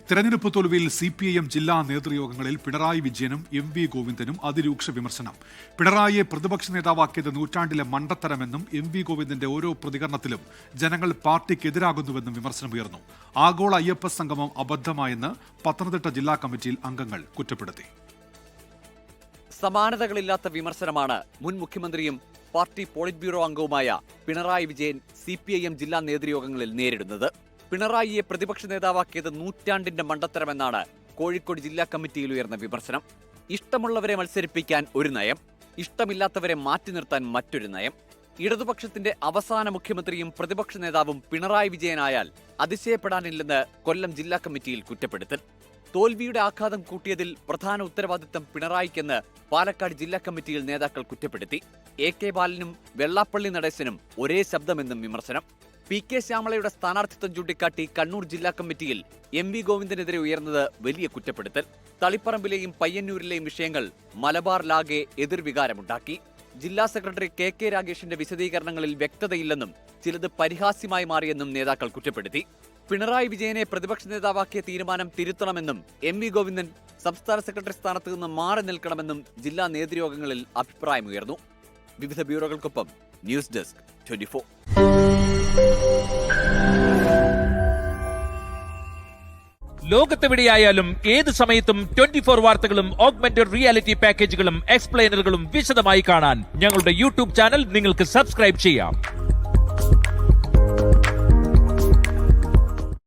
തെരഞ്ഞെടുപ്പ് തോൽവിയിൽ CPIM ജില്ലാ നേതൃയോഗങ്ങളിൽ പിണറായി വിജയനും MV ഗോവിന്ദനും അതിരൂക്ഷ വിമർശനം. പിണറായിയെ പ്രതിപക്ഷ നേതാവാക്കിയത് നൂറ്റാണ്ടിലെ മണ്ടത്തരമെന്നും MV ഗോവിന്ദന്റെ ഓരോ പ്രതികരണത്തിലും ജനങ്ങൾ പാർട്ടിക്കെതിരാകുന്നുവെന്നും വിമർശനമുയർന്നു. ആഗോള അയ്യപ്പ സംഗമം അബദ്ധമായെന്ന് പത്തനംതിട്ട ജില്ലാ കമ്മിറ്റിയിൽ അംഗങ്ങൾ കുറ്റപ്പെടുത്തി. സമാനതകളില്ലാത്ത വിമർശനമാണ് മുൻ മുഖ്യമന്ത്രിയും പാർട്ടി പോളിറ്റ് ബ്യൂറോ അംഗവുമായ പിണറായി വിജയൻ CPIM ജില്ലാ നേതൃയോഗങ്ങളിൽ നേരിടുന്നത്. പിണറായിയെ പ്രതിപക്ഷ നേതാവാക്കിയത് നൂറ്റാണ്ടിന്റെ മണ്ടത്തരമെന്നാണ് കോഴിക്കോട് ജില്ലാ കമ്മിറ്റിയിൽ ഉയർന്ന വിമർശനം. ഇഷ്ടമുള്ളവരെ മത്സരിപ്പിക്കാൻ ഒരു നയം, ഇഷ്ടമില്ലാത്തവരെ മാറ്റി നിർത്താൻ മറ്റൊരു നയം. ഇടതുപക്ഷത്തിന്റെ അവസാന മുഖ്യമന്ത്രിയും പ്രതിപക്ഷ നേതാവും പിണറായി വിജയനായാൽ അതിശയപ്പെടാനില്ലെന്ന് കൊല്ലം ജില്ലാ കമ്മിറ്റിയിൽ കുറ്റപ്പെടുത്തൽ. തോൽവിയുടെ ആഘാതം കൂട്ടിയതിൽ പ്രധാന ഉത്തരവാദിത്തം പിണറായിക്കെന്ന് പാലക്കാട് ജില്ലാ കമ്മിറ്റിയിൽ നേതാക്കൾ കുറ്റപ്പെടുത്തി. AK ബാലനും വെള്ളാപ്പള്ളി നടേശനും ഒരേ ശബ്ദമെന്നും വിമർശനം. PK ശ്യാമളയുടെ സ്ഥാനാർത്ഥിത്വം ചൂണ്ടിക്കാട്ടി കണ്ണൂർ ജില്ലാ കമ്മിറ്റിയിൽ MV ഗോവിന്ദനെതിരെ ഉയർന്നത് വലിയ കുറ്റപ്പെടുത്തൽ. തളിപ്പറമ്പിലെയും പയ്യന്നൂരിലെയും വിഷയങ്ങൾ മലബാറിലാകെ എതിർവികാരമുണ്ടാക്കി. ജില്ലാ സെക്രട്ടറി KK രാഗേഷിന്റെ വിശദീകരണങ്ങളിൽ വ്യക്തതയില്ലെന്നും ചിലത് പരിഹാസ്യമായി മാറിയെന്നും നേതാക്കൾ കുറ്റപ്പെടുത്തി. പിണറായി വിജയനെ പ്രതിപക്ഷ നേതാവാക്കിയ തീരുമാനം തിരുത്തണമെന്നും MV ഗോവിന്ദൻ സംസ്ഥാന സെക്രട്ടറി സ്ഥാനത്ത് നിന്ന് മാറി നിൽക്കണമെന്നും ജില്ലാ നേതൃയോഗങ്ങളിൽ അഭിപ്രായമുയർന്നു. വിവിധ ബ്യൂറോകൾക്കൊപ്പം ന്യൂസ് ഡെസ്ക് 24. ലോകത്തെവിടെയായാലും ഏത് സമയത്തും 24 വാർത്തകളും ഓഗ്മെന്റഡ് റിയാലിറ്റി പാക്കേജുകളും എക്സ്പ്ലെയിനറുകളും വിശദമായി കാണാൻ ഞങ്ങളുടെ YouTube ചാനൽ നിങ്ങൾക്ക് സബ്സ്ക്രൈബ് ചെയ്യാം.